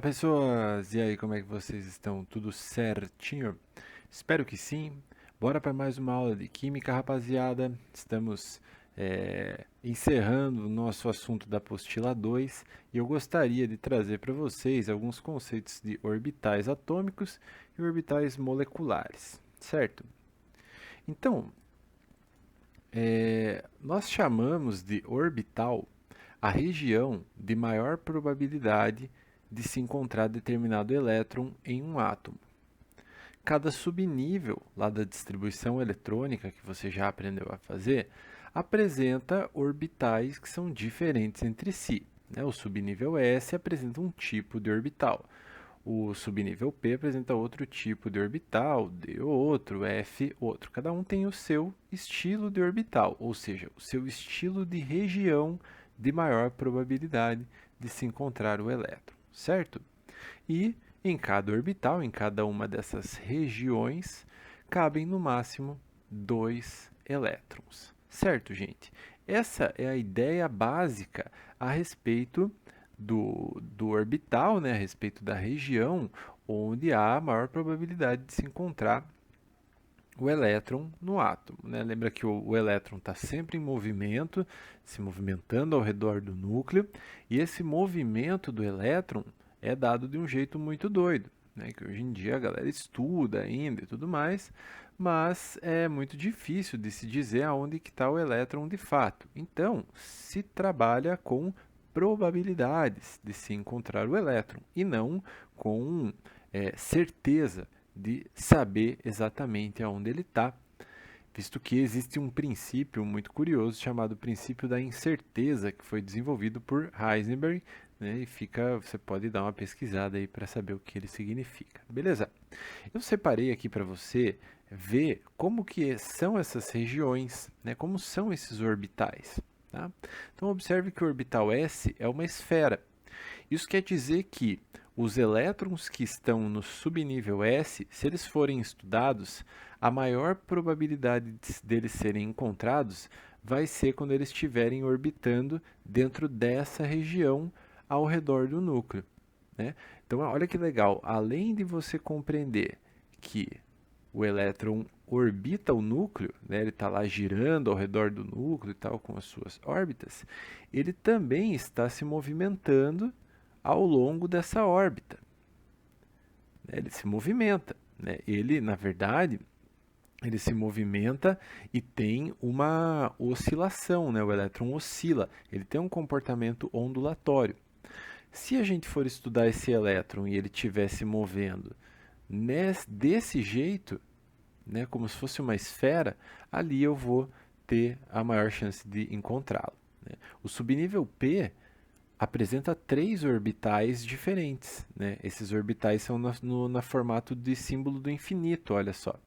pessoas! E aí, como é que vocês estão? Tudo certinho? Espero que sim. Bora para mais uma aula de química, rapaziada. Estamos encerrando o nosso assunto da apostila 2 e eu gostaria de trazer para vocês alguns conceitos de orbitais atômicos e orbitais moleculares, certo? Então, nós chamamos de orbital a região de maior probabilidade de se encontrar determinado elétron em um átomo. Cada subnível lá da distribuição eletrônica que você já aprendeu a fazer apresenta orbitais que são diferentes entre si, né? O subnível S apresenta um tipo de orbital. O subnível P apresenta outro tipo de orbital, D outro, F outro. Cada um tem o seu estilo de orbital, ou seja, o seu estilo de região de maior probabilidade de se encontrar o elétron, certo? E em cada orbital, em cada uma dessas regiões, cabem no máximo 2 elétrons, certo, gente? Essa é a ideia básica a respeito do orbital, né, a respeito da região onde há a maior probabilidade de se encontrar o elétron no átomo, né? Lembra que o elétron está sempre em movimento, se movimentando ao redor do núcleo, e esse movimento do elétron é dado de um jeito muito doido, né? Que hoje em dia a galera estuda ainda e tudo mais, mas é muito difícil de se dizer aonde que está o elétron de fato. Então, se trabalha com probabilidades de se encontrar o elétron e não com certeza de saber exatamente aonde ele está, visto que existe um princípio muito curioso chamado princípio da incerteza, que foi desenvolvido por Heisenberg, né, e você pode dar uma pesquisada aí para saber o que ele significa. Beleza? Eu separei aqui para você ver como que são essas regiões, né, como são esses orbitais. Tá? Então observe que o orbital S é uma esfera. Isso quer dizer que os elétrons que estão no subnível S, se eles forem estudados, a maior probabilidade deles serem encontrados vai ser quando eles estiverem orbitando dentro dessa região ao redor do núcleo, né? Então, olha que legal, além de você compreender que o elétron orbita o núcleo, né? Ele está lá girando ao redor do núcleo e tal, com as suas órbitas, ele também está se movimentando ao longo dessa órbita, né? Ele se movimenta, né? Ele, na verdade, ele se movimenta e tem uma oscilação, né? O elétron oscila, ele tem um comportamento ondulatório. Se a gente for estudar esse elétron e ele estiver se movendo desse jeito, né, como se fosse uma esfera, ali eu vou ter a maior chance de encontrá-lo, né? O subnível P apresenta 3 orbitais diferentes, né? Esses orbitais são na formato de símbolo do infinito, olha só.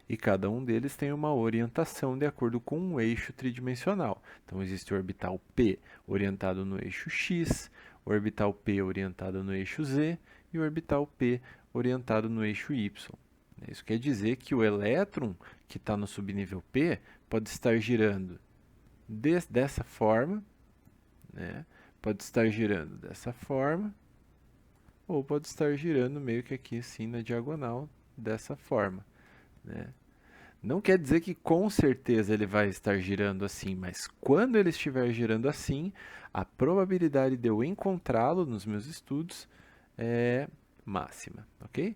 E cada um deles tem uma orientação de acordo com um eixo tridimensional. Então existe o orbital P orientado no eixo X, o orbital P orientado no eixo Z e o orbital P orientado no eixo Y. Isso quer dizer que o elétron que está no subnível P pode estar girando dessa forma, né? Pode estar girando dessa forma, ou pode estar girando meio que aqui assim na diagonal dessa forma, né? Não quer dizer que com certeza ele vai estar girando assim, mas quando ele estiver girando assim, a probabilidade de eu encontrá-lo nos meus estudos é máxima, ok?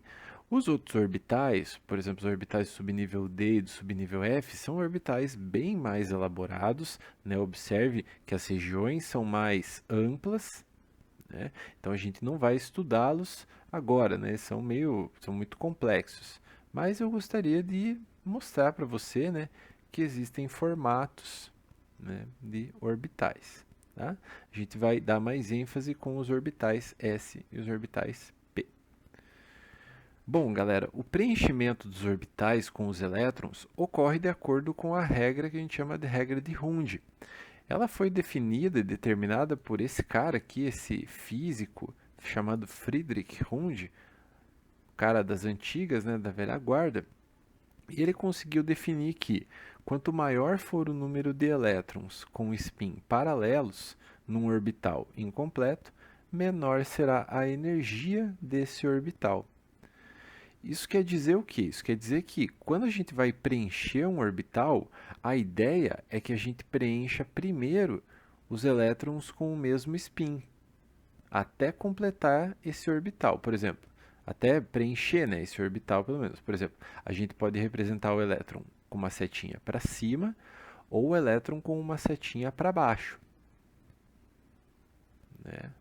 Os outros orbitais, por exemplo, os orbitais do subnível D e do subnível F, são orbitais bem mais elaborados, né? Observe que as regiões são mais amplas, né? Então a gente não vai estudá-los agora, né? São muito complexos. Mas eu gostaria de mostrar para você, né, que existem formatos, né, de orbitais. Tá? A gente vai dar mais ênfase com os orbitais S e os orbitais P. Bom, galera, o preenchimento dos orbitais com os elétrons ocorre de acordo com a regra que a gente chama de regra de Hund. Ela foi definida e determinada por esse cara aqui, esse físico chamado Friedrich Hund, cara das antigas, né, da velha guarda. E ele conseguiu definir que quanto maior for o número de elétrons com spin paralelos num orbital incompleto, menor será a energia desse orbital. Isso quer dizer o quê? Isso quer dizer que quando a gente vai preencher um orbital, a ideia é que a gente preencha primeiro os elétrons com o mesmo spin, até completar esse orbital. Por exemplo, até preencher, né, esse orbital pelo menos. Por exemplo, a gente pode representar o elétron com uma setinha para cima ou o elétron com uma setinha para baixo, né?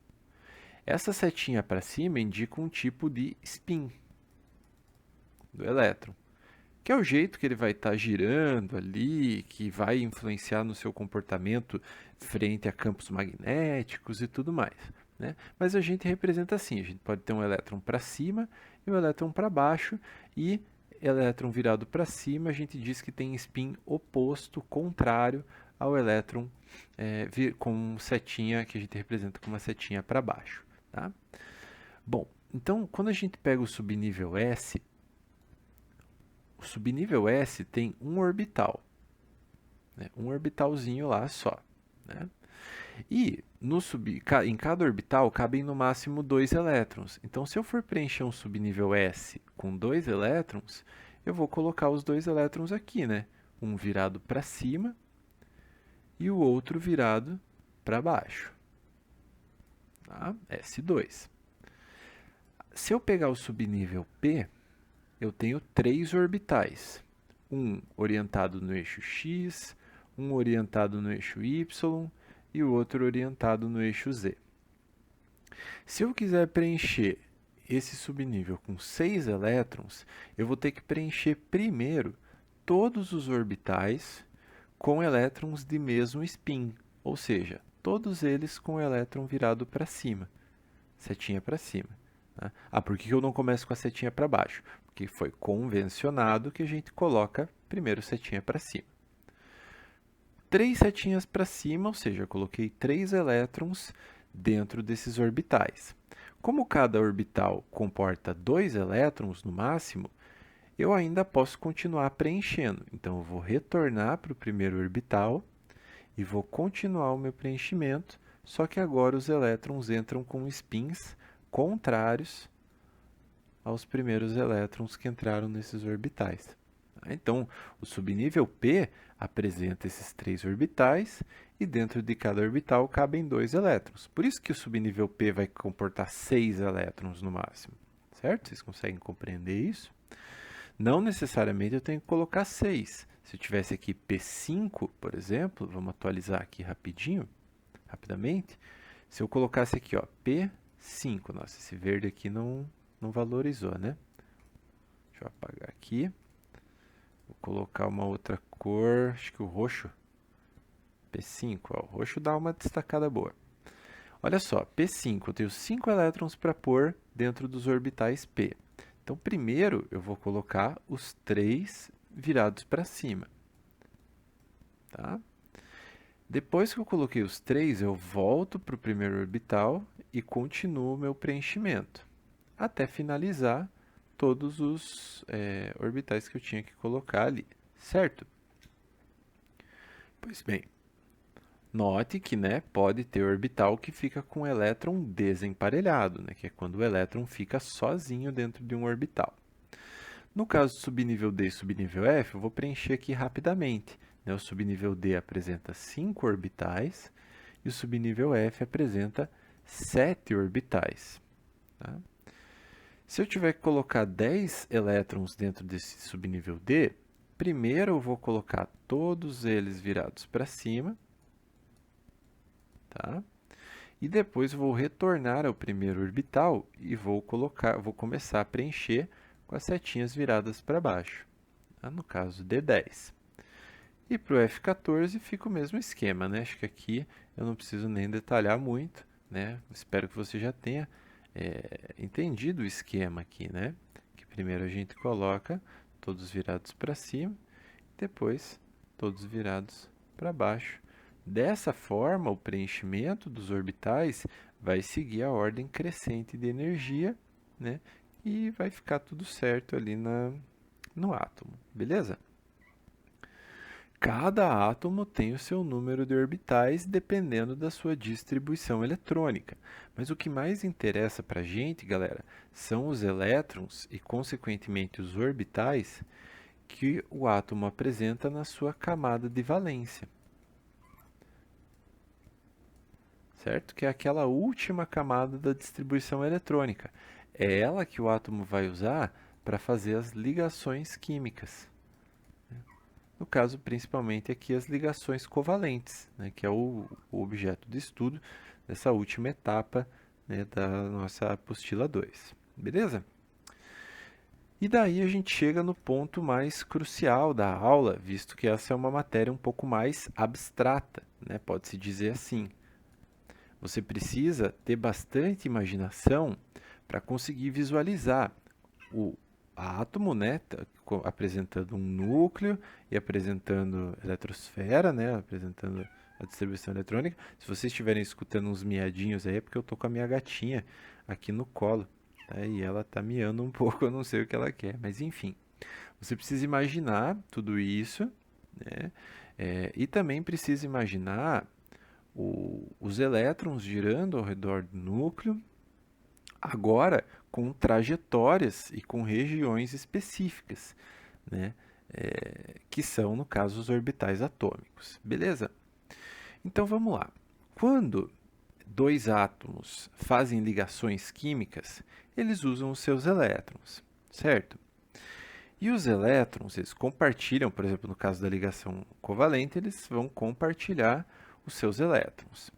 Essa setinha para cima indica um tipo de spin do elétron, que é o jeito que ele vai estar girando ali, que vai influenciar no seu comportamento frente a campos magnéticos e tudo mais, né? Mas a gente representa assim, a gente pode ter um elétron para cima e um elétron para baixo, e elétron virado para cima a gente diz que tem spin oposto, contrário ao elétron com setinha, que a gente representa com uma setinha para baixo, tá? Bom, então quando a gente pega o subnível S, o subnível S tem um orbital, né? Um orbitalzinho lá só, né? E em cada orbital cabem no máximo 2 elétrons. Então, se eu for preencher um subnível S com 2 elétrons, eu vou colocar os 2 elétrons aqui, né? Um virado para cima e o outro virado para baixo, tá? S2. Se eu pegar o subnível P, eu tenho 3 orbitais. Um orientado no eixo X, um orientado no eixo Y e o outro orientado no eixo Z. Se eu quiser preencher esse subnível com 6 elétrons, eu vou ter que preencher primeiro todos os orbitais com elétrons de mesmo spin, ou seja, todos eles com o elétron virado para cima, setinha para cima, né? Por que eu não começo com a setinha para baixo? Porque foi convencionado que a gente coloca primeiro setinha para cima. 3 setinhas para cima, ou seja, eu coloquei 3 elétrons dentro desses orbitais. Como cada orbital comporta 2 elétrons no máximo, eu ainda posso continuar preenchendo. Então, eu vou retornar para o primeiro orbital e vou continuar o meu preenchimento, só que agora os elétrons entram com spins contrários aos primeiros elétrons que entraram nesses orbitais. Então, o subnível P apresenta esses 3 orbitais e dentro de cada orbital cabem 2 elétrons. Por isso que o subnível P vai comportar 6 elétrons no máximo, certo? Vocês conseguem compreender isso? Não necessariamente eu tenho que colocar 6. Se eu tivesse aqui P5, por exemplo, vamos atualizar aqui rapidamente. Se eu colocasse aqui, ó, P5, nossa, esse verde aqui não valorizou, né? Deixa eu apagar aqui. Vou colocar uma outra cor, acho que o roxo. P5, ó, o roxo dá uma destacada boa. Olha só, P5, eu tenho 5 elétrons para pôr dentro dos orbitais P. Então, primeiro eu vou colocar os 3 virados para cima, tá? Depois que eu coloquei os 3, eu volto para o primeiro orbital e continuo o meu preenchimento, até finalizar todos os orbitais que eu tinha que colocar ali, certo? Pois bem, note que, né, pode ter orbital que fica com o elétron desemparelhado, né, que é quando o elétron fica sozinho dentro de um orbital. No caso do subnível D e subnível F, eu vou preencher aqui rapidamente, né? O subnível D apresenta 5 orbitais e o subnível F apresenta 7 orbitais, tá? Se eu tiver que colocar 10 elétrons dentro desse subnível D, primeiro eu vou colocar todos eles virados para cima, tá? E depois vou retornar ao primeiro orbital e vou começar a preencher com as setinhas viradas para baixo, tá? No caso D10. E para o F14 fica o mesmo esquema, né? Acho que aqui eu não preciso nem detalhar muito, né? Espero que você já tenha entendido o esquema aqui, né? Que primeiro a gente coloca todos virados para cima, depois todos virados para baixo. Dessa forma, o preenchimento dos orbitais vai seguir a ordem crescente de energia, né? E vai ficar tudo certo ali no átomo, beleza? Cada átomo tem o seu número de orbitais dependendo da sua distribuição eletrônica. Mas o que mais interessa para a gente, galera, são os elétrons e, consequentemente, os orbitais que o átomo apresenta na sua camada de valência. Certo? Que é aquela última camada da distribuição eletrônica. É ela que o átomo vai usar para fazer as ligações químicas. No caso, principalmente aqui as ligações covalentes, né, que é o objeto de estudo dessa última etapa, né, da nossa apostila 2. Beleza? E daí a gente chega no ponto mais crucial da aula, visto que essa é uma matéria um pouco mais abstrata, né, pode-se dizer assim. Você precisa ter bastante imaginação para conseguir visualizar o átomo, né, apresentando um núcleo e apresentando eletrosfera, né, apresentando a distribuição eletrônica. Se vocês estiverem escutando uns miadinhos aí, é porque eu tô com a minha gatinha aqui no colo, tá? E ela tá miando um pouco, eu não sei o que ela quer, mas enfim. Você precisa imaginar tudo isso, né? E também precisa imaginar os elétrons girando ao redor do núcleo, agora com trajetórias e com regiões específicas, né? Que são, no caso, os orbitais atômicos. Beleza? Então vamos lá. Quando dois átomos fazem ligações químicas, eles usam os seus elétrons, certo? E os elétrons, eles compartilham, por exemplo, no caso da ligação covalente, eles vão compartilhar os seus elétrons.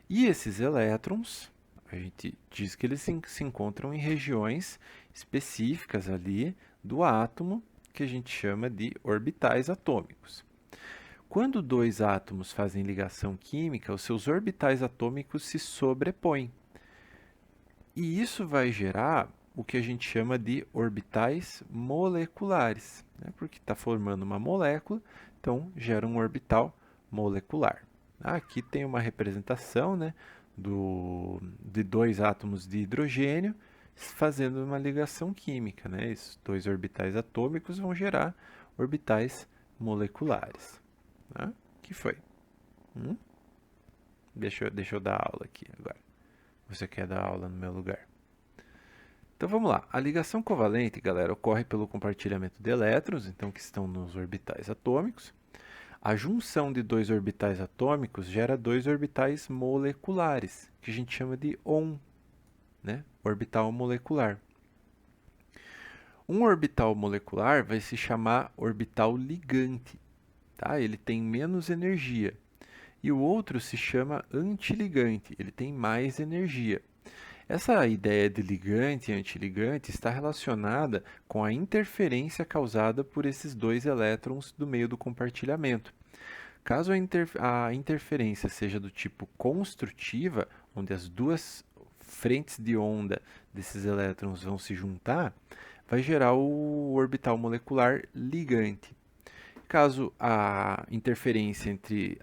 E esses elétrons, a gente diz que eles se encontram em regiões específicas ali do átomo, que a gente chama de orbitais atômicos. Quando dois átomos fazem ligação química, os seus orbitais atômicos se sobrepõem. E isso vai gerar o que a gente chama de orbitais moleculares, né? Porque está formando uma molécula, então gera um orbital molecular. Aqui tem uma representação, né, de dois átomos de hidrogênio fazendo uma ligação química, né? Esses dois orbitais atômicos vão gerar orbitais moleculares. Tá? Que foi? Deixa eu dar aula aqui agora. Você quer dar aula no meu lugar? Então vamos lá. A ligação covalente, galera, ocorre pelo compartilhamento de elétrons, então que estão nos orbitais atômicos. A junção de dois orbitais atômicos gera dois orbitais moleculares, que a gente chama de ON, né? Orbital molecular. Um orbital molecular vai se chamar orbital ligante, tá? Ele tem menos energia. E o outro se chama antiligante, ele tem mais energia. Essa ideia de ligante e antiligante está relacionada com a interferência causada por esses dois elétrons do meio do compartilhamento. Caso a interferência seja do tipo construtiva, onde as duas frentes de onda desses elétrons vão se juntar, vai gerar o orbital molecular ligante. Caso a interferência entre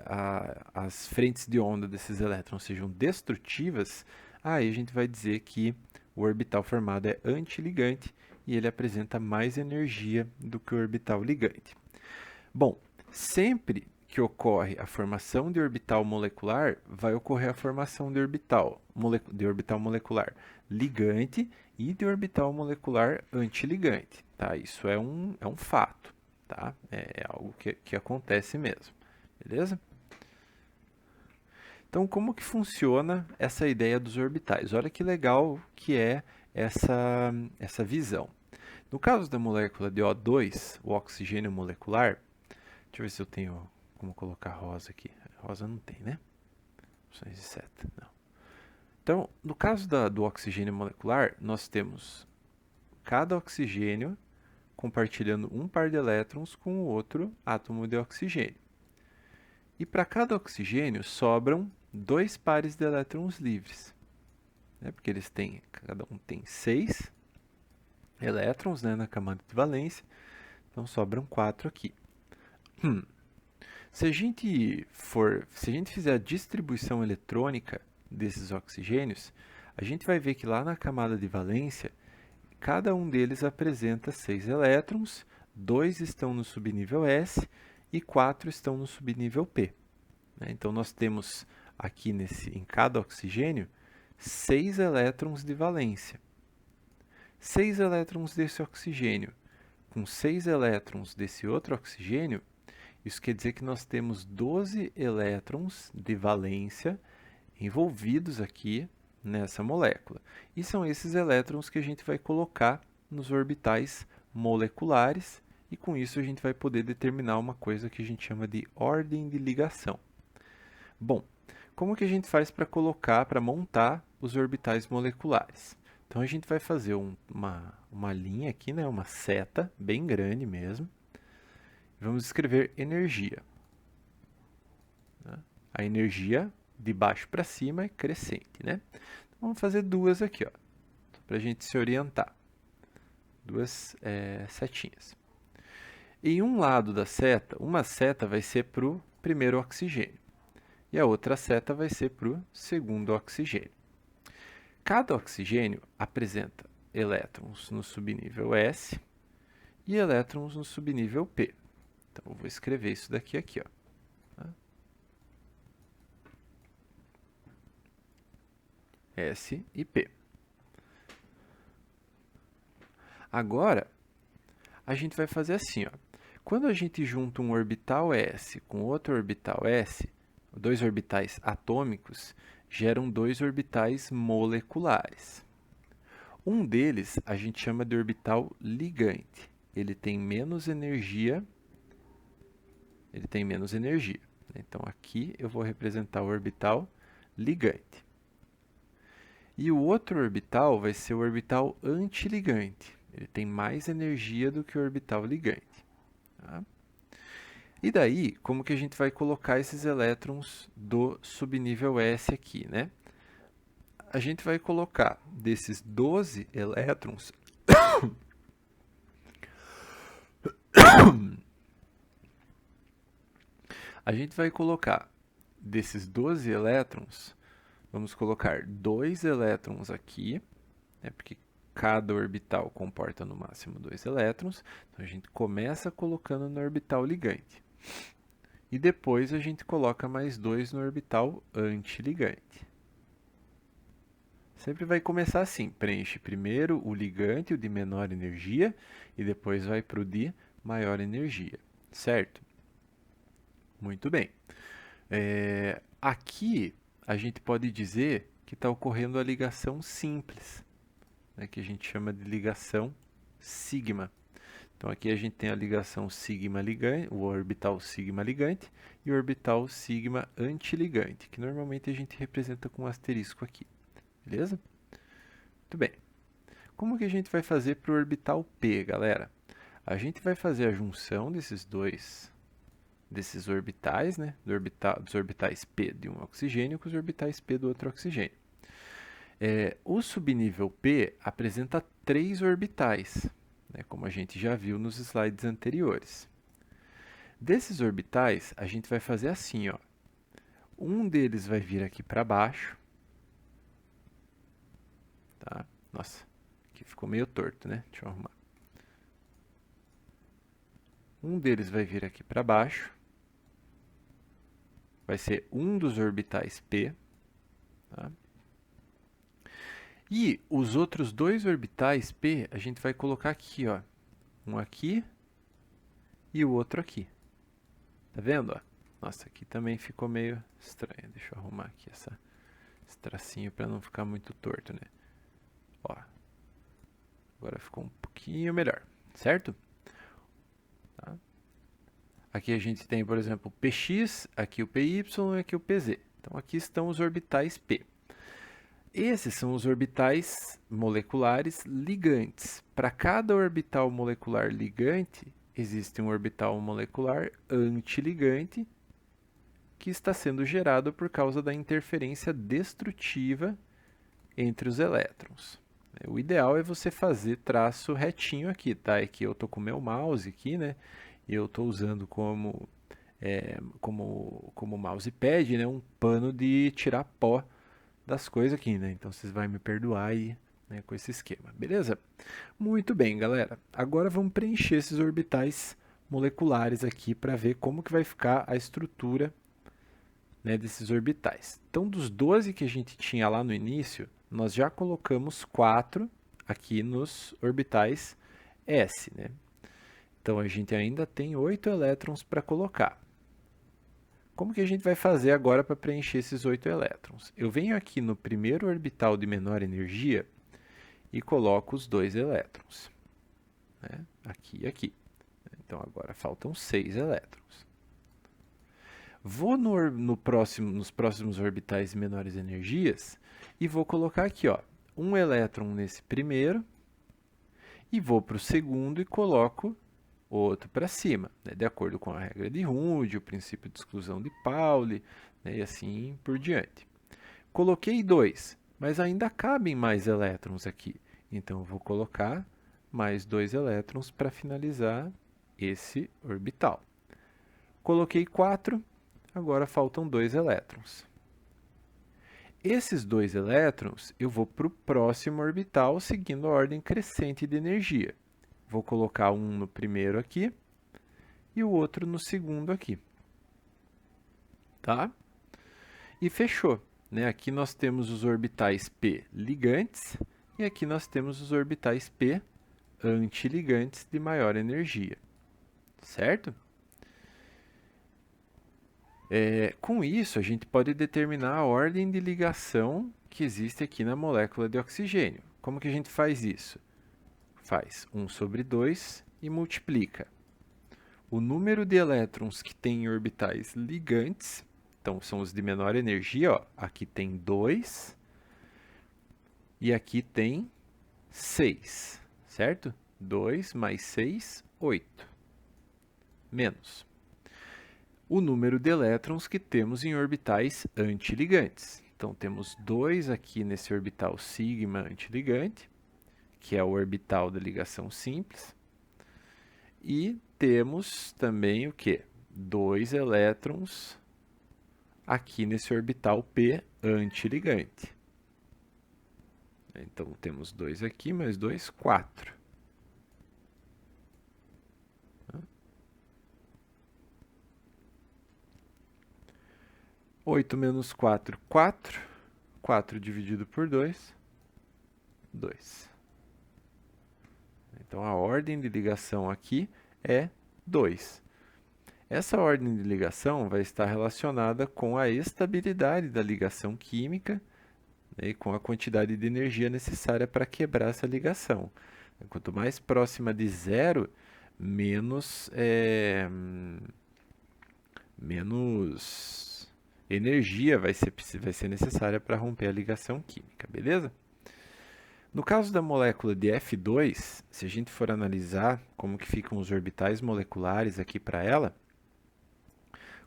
as frentes de onda desses elétrons sejam destrutivas, aí a gente vai dizer que o orbital formado é antiligante e ele apresenta mais energia do que o orbital ligante. Bom, sempre que ocorre a formação de orbital molecular, vai ocorrer a formação de orbital molecular ligante e de orbital molecular antiligante. Tá? Isso é um fato. Tá? É algo que acontece mesmo. Beleza? Então, como que funciona essa ideia dos orbitais? Olha que legal que é essa visão. No caso da molécula de O2, o oxigênio molecular, deixa eu ver se eu tenho como colocar rosa aqui. Rosa não tem, né? Opções de seta, não. Então, no caso do oxigênio molecular, nós temos cada oxigênio compartilhando um par de elétrons com o outro átomo de oxigênio. E para cada oxigênio sobram dois pares de elétrons livres, né? Porque cada um tem 6 elétrons, né, na camada de valência, então sobram 4 aqui. Se a gente fizer a distribuição eletrônica desses oxigênios, a gente vai ver que lá na camada de valência, cada um deles apresenta 6 elétrons, 2 estão no subnível S e 4 estão no subnível P. Então, nós temos aqui em cada oxigênio 6 elétrons de valência. 6 elétrons desse oxigênio com 6 elétrons desse outro oxigênio, isso quer dizer que nós temos 12 elétrons de valência envolvidos aqui nessa molécula. E são esses elétrons que a gente vai colocar nos orbitais moleculares, e com isso a gente vai poder determinar uma coisa que a gente chama de ordem de ligação. Bom, como que a gente faz para montar os orbitais moleculares? Então, a gente vai fazer uma linha aqui, né, uma seta bem grande mesmo. Vamos escrever energia. A energia de baixo para cima é crescente, né? Então, vamos fazer duas aqui, ó, para a gente se orientar. Duas setinhas. Em um lado da seta, uma seta vai ser para o primeiro oxigênio e a outra seta vai ser para o segundo oxigênio. Cada oxigênio apresenta elétrons no subnível S e elétrons no subnível P. Então, eu vou escrever isso daqui aqui, ó. S e P. Agora, a gente vai fazer assim, ó. Quando a gente junta um orbital S com outro orbital S, dois orbitais atômicos geram dois orbitais moleculares. Um deles a gente chama de orbital ligante. Ele tem menos energia. Então, aqui eu vou representar o orbital ligante. E o outro orbital vai ser o orbital antiligante. Ele tem mais energia do que o orbital ligante. Tá? E daí, como que a gente vai colocar esses elétrons do subnível S aqui, né? A gente vai colocar desses 12 elétrons... A gente vai colocar desses 12 elétrons, vamos colocar 2 elétrons aqui, né, porque cada orbital comporta no máximo 2 elétrons. Então, a gente começa colocando no orbital ligante. E depois a gente coloca mais 2 no orbital antiligante. Sempre vai começar assim, preenche primeiro o ligante, o de menor energia, e depois vai para o de maior energia, certo? Muito bem. Aqui a gente pode dizer que está ocorrendo a ligação simples, né, que a gente chama de ligação sigma. Então, aqui a gente tem a ligação sigma ligante, o orbital sigma ligante e o orbital sigma antiligante, que normalmente a gente representa com um asterisco aqui. Beleza? Muito bem. Como que a gente vai fazer para o orbital P, galera? A gente vai fazer a junção desses orbitais, né? Dos orbitais P de um oxigênio com os orbitais P do outro oxigênio. O subnível P apresenta 3 orbitais, né, como a gente já viu nos slides anteriores. Desses orbitais, a gente vai fazer assim, ó. Um deles vai vir aqui para baixo. Tá? Nossa, aqui ficou meio torto, né? Deixa eu arrumar. Um deles vai vir aqui para baixo. Vai ser um dos orbitais P. Tá? E os outros 2 orbitais P, a gente vai colocar aqui, ó. Um aqui e o outro aqui. Tá vendo? Ó? Nossa, aqui também ficou meio estranho. Deixa eu arrumar aqui esse tracinho para não ficar muito torto, né? Ó. Agora ficou um pouquinho melhor, certo? Tá? Aqui a gente tem, por exemplo, o PX, aqui o PY e aqui o PZ. Então, aqui estão os orbitais P. Esses são os orbitais moleculares ligantes. Para cada orbital molecular ligante, existe um orbital molecular antiligante que está sendo gerado por causa da interferência destrutiva entre os elétrons. O ideal é você fazer traço retinho aqui, tá? É que eu estou com o meu mouse aqui, né? E eu estou usando como mousepad, né? Um pano de tirar pó das coisas aqui, né? Então, vocês vão me perdoar e né, com esse esquema, beleza? Muito bem, galera. Agora vamos preencher esses orbitais moleculares aqui para ver como que vai ficar a estrutura, né, desses orbitais. Então, dos 12 que a gente tinha lá no início, nós já colocamos 4 aqui nos orbitais S, né? Então, a gente ainda tem 8 elétrons para colocar. Como que a gente vai fazer agora para preencher esses 8 elétrons? Eu venho aqui no primeiro orbital de menor energia e coloco os 2 elétrons, né? Aqui e aqui. Então, agora faltam 6 elétrons. Vou nos próximos orbitais de menores energias e vou colocar aqui, ó, um elétron nesse primeiro e vou para o segundo e coloco outro para cima, né, de acordo com a regra de Hund, o princípio de exclusão de Pauli, né, e assim por diante. Coloquei 2, mas ainda cabem mais elétrons aqui, então eu vou colocar mais 2 elétrons para finalizar esse orbital. Coloquei 4, agora faltam 2 elétrons. Esses 2 elétrons eu vou para o próximo orbital seguindo a ordem crescente de energia. Vou colocar um no primeiro aqui e o outro no segundo aqui. Tá? E fechou, né? Aqui nós temos os orbitais P ligantes e aqui nós temos os orbitais P antiligantes de maior energia. Certo? Com isso, a gente pode determinar a ordem de ligação que existe aqui na molécula de oxigênio. Como que a gente faz isso? Faz 1 sobre 2 e multiplica o número de elétrons que tem em orbitais ligantes, então são os de menor energia, ó. Aqui tem 2 e aqui tem 6, certo? 2 mais 6, 8. Menos o número de elétrons que temos em orbitais antiligantes. Então, temos 2 aqui nesse orbital sigma antiligante, que é o orbital da ligação simples. E temos também o quê? 2 elétrons aqui nesse orbital P antiligante. Então, temos 2 aqui, mais 2, 4. 8 menos 4, 4. 4 dividido por 2, 2. Então, a ordem de ligação aqui é 2. Essa ordem de ligação vai estar relacionada com a estabilidade da ligação química, né, e com a quantidade de energia necessária para quebrar essa ligação. Quanto mais próxima de zero, menos energia vai ser necessária para romper a ligação química, beleza? No caso da molécula de F2, se a gente for analisar como que ficam os orbitais moleculares aqui para ela,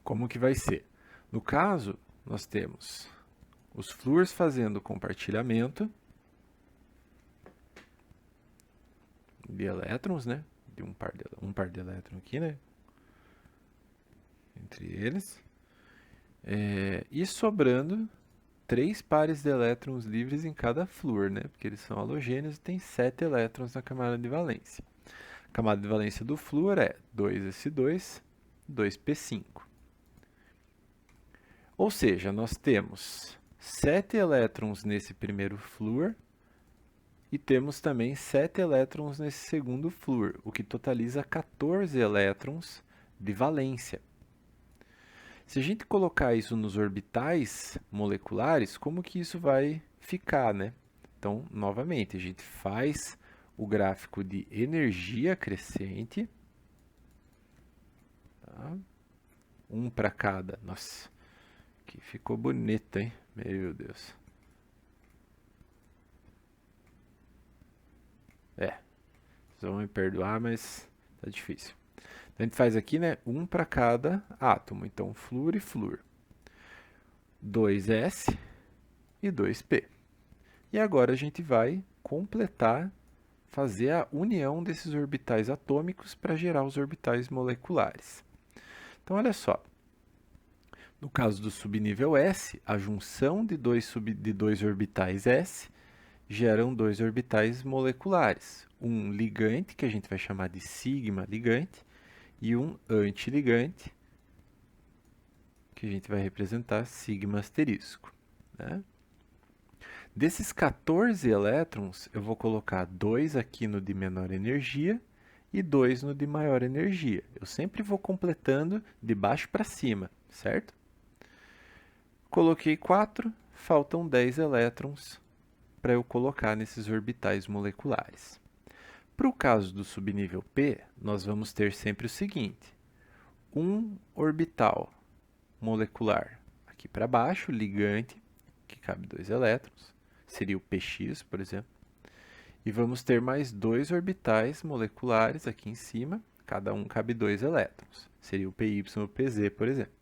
como que vai ser? No caso, nós temos os flúors fazendo compartilhamento de elétrons, né? De um par de elétrons aqui, né? Entre eles. E sobrando 3 pares de elétrons livres em cada flúor, né? Porque eles são halogênios e tem 7 elétrons na camada de valência. A camada de valência do flúor é 2s2, 2p5. Ou seja, nós temos 7 elétrons nesse primeiro flúor e temos também 7 elétrons nesse segundo flúor, o que totaliza 14 elétrons de valência. Se a gente colocar isso nos orbitais moleculares, como que isso vai ficar, né? Então, novamente, a gente faz o gráfico de energia crescente. Tá? Um para cada. Nossa, que ficou bonito, hein? Meu Deus. Vocês vão me perdoar, mas tá difícil. A gente faz aqui, né, um para cada átomo. Então, flúor e flúor. 2s e 2p. E agora a gente vai completar, fazer a união desses orbitais atômicos para gerar os orbitais moleculares. Então, olha só. No caso do subnível S, a junção de dois orbitais S geram dois orbitais moleculares. Um ligante, que a gente vai chamar de sigma ligante, e um antiligante, que a gente vai representar sigma asterisco, né? Desses 14 elétrons, eu vou colocar 2 aqui no de menor energia e 2 no de maior energia. Eu sempre vou completando de baixo para cima, certo? Coloquei 4, faltam 10 elétrons para eu colocar nesses orbitais moleculares. Para o caso do subnível P, nós vamos ter sempre o seguinte: um orbital molecular aqui para baixo, ligante, que cabe 2 elétrons, seria o Px, por exemplo. E vamos ter mais 2 orbitais moleculares aqui em cima, cada um cabe 2 elétrons, seria o Py e o Pz, por exemplo.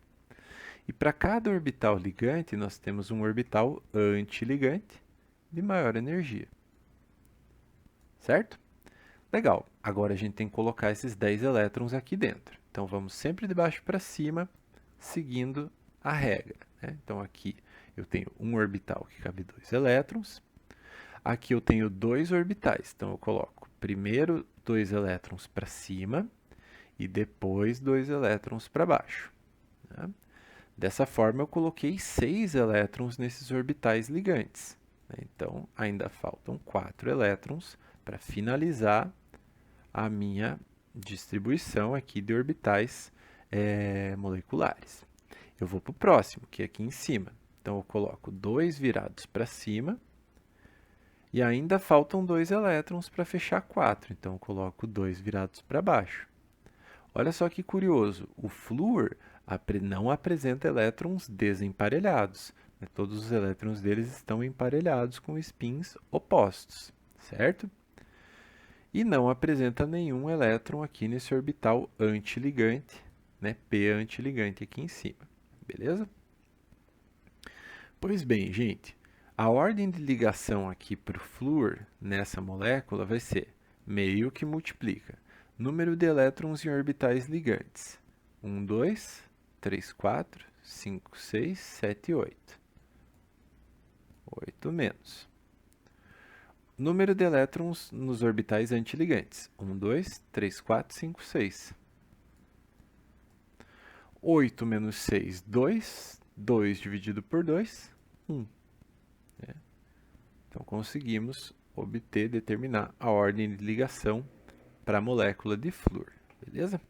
E para cada orbital ligante, nós temos um orbital antiligante de maior energia. Certo? Legal. Agora a gente tem que colocar esses 10 elétrons aqui dentro. Então vamos sempre de baixo para cima, seguindo a regra, né? Então aqui eu tenho um orbital que cabe 2 elétrons. Aqui eu tenho 2 orbitais. Então eu coloco primeiro 2 elétrons para cima e depois 2 elétrons para baixo, né? Dessa forma, eu coloquei 6 elétrons nesses orbitais ligantes, né? Então, ainda faltam 4 elétrons para finalizar a minha distribuição aqui de orbitais moleculares. Eu vou para o próximo, que é aqui em cima. Então, eu coloco 2 virados para cima e ainda faltam 2 elétrons para fechar 4. Então, eu coloco 2 virados para baixo. Olha só que curioso, o flúor não apresenta elétrons desemparelhados, né? Todos os elétrons deles estão emparelhados com spins opostos, certo? E não apresenta nenhum elétron aqui nesse orbital antiligante, né? P antiligante aqui em cima, beleza? Pois bem, gente, a ordem de ligação aqui para o flúor nessa molécula vai ser meio que multiplica número de elétrons em orbitais ligantes. 1, 2, 3, 4, 5, 6, 7, 8. 8 menos. Número de elétrons nos orbitais antiligantes. 1, 2, 3, 4, 5, 6. 8 menos 6, 2. 2 dividido por 2, 1. Então, conseguimos determinar a ordem de ligação para a molécula de flúor, beleza?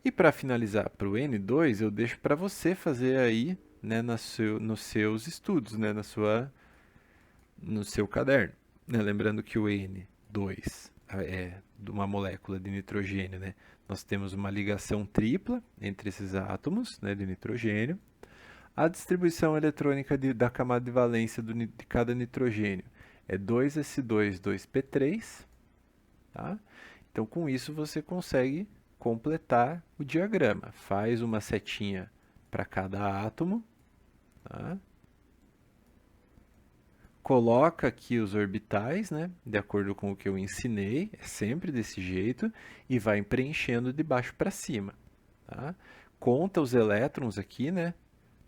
E para finalizar para o N2, eu deixo para você fazer aí, né, nos seus estudos, né, no seu caderno, né? Lembrando que o N2 é de uma molécula de nitrogênio, né? Nós temos uma ligação tripla entre esses átomos, né, de nitrogênio. A distribuição eletrônica da camada de valência de cada nitrogênio é 2s2, 2p3, tá? Então, com isso, você consegue completar o diagrama. Faz uma setinha para cada átomo, tá? Coloca aqui os orbitais, né, de acordo com o que eu ensinei, é sempre desse jeito, e vai preenchendo de baixo para cima, tá? Conta os elétrons aqui, né,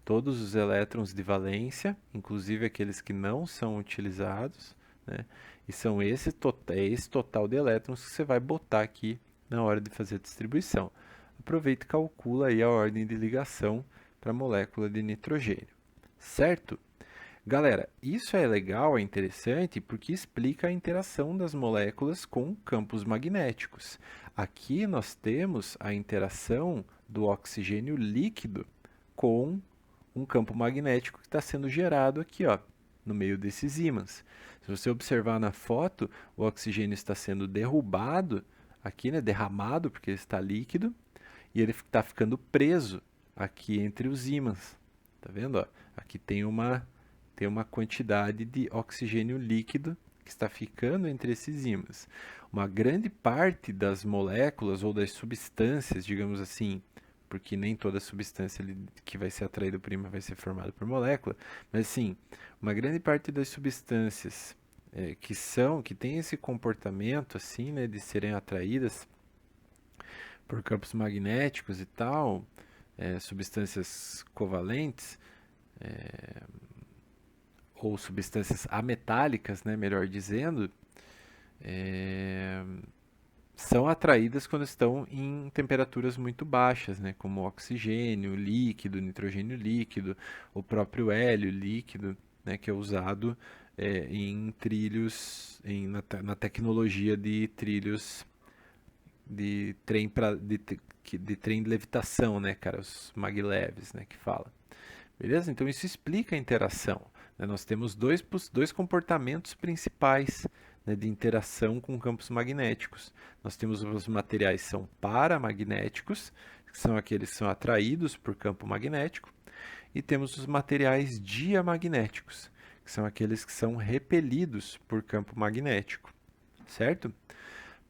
todos os elétrons de valência, inclusive aqueles que não são utilizados, né, e são esse total de elétrons que você vai botar aqui na hora de fazer a distribuição. Aproveita e calcula aí a ordem de ligação para a molécula de nitrogênio, certo? Galera, isso é legal, é interessante, porque explica a interação das moléculas com campos magnéticos. Aqui nós temos a interação do oxigênio líquido com um campo magnético que está sendo gerado aqui, ó, no meio desses ímãs. Se você observar na foto, o oxigênio está sendo derrubado aqui, né, derramado, porque ele está líquido, e ele está ficando preso aqui entre os ímãs. Tá vendo? Ó? Aqui tem uma quantidade de oxigênio líquido que está ficando entre esses ímãs. Uma grande parte das moléculas ou das substâncias, digamos assim, porque nem toda substância que vai ser atraída por ímã vai ser formada por molécula, mas assim, uma grande parte das substâncias que têm esse comportamento assim, né, de serem atraídas por campos magnéticos e tal, substâncias covalentes, ou substâncias ametálicas, né, melhor dizendo, são atraídas quando estão em temperaturas muito baixas, né, como oxigênio líquido, nitrogênio líquido, o próprio hélio líquido, né, que é usado em trilhos, na tecnologia de trilhos de trem de trem de levitação, né, cara, os maglevs, né, que fala. Beleza? Então isso explica a interação, né? Nós temos dois comportamentos principais, né, de interação com campos magnéticos. Nós temos os materiais que são paramagnéticos, que são aqueles que são atraídos por campo magnético, e temos os materiais diamagnéticos, que são aqueles que são repelidos por campo magnético, certo?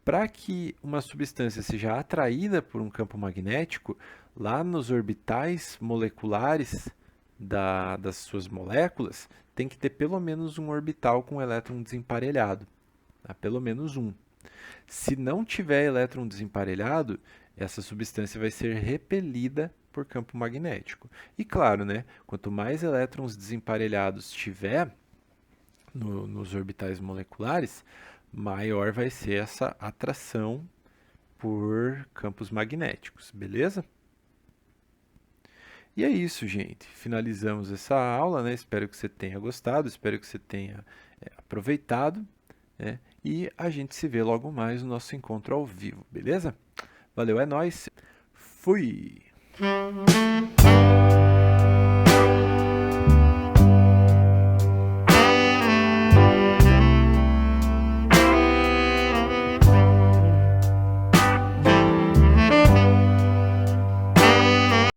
Para que uma substância seja atraída por um campo magnético, lá nos orbitais moleculares das suas moléculas, tem que ter pelo menos um orbital com elétron desemparelhado. Tá? Pelo menos um. Se não tiver elétron desemparelhado, essa substância vai ser repelida por campo magnético. E claro, né, quanto mais elétrons desemparelhados tiver nos orbitais moleculares, maior vai ser essa atração por campos magnéticos, beleza? E é isso, gente. Finalizamos essa aula, né? Espero que você tenha gostado, espero que você tenha aproveitado, né? E a gente se vê logo mais no nosso encontro ao vivo, beleza? Valeu, é nóis. Fui!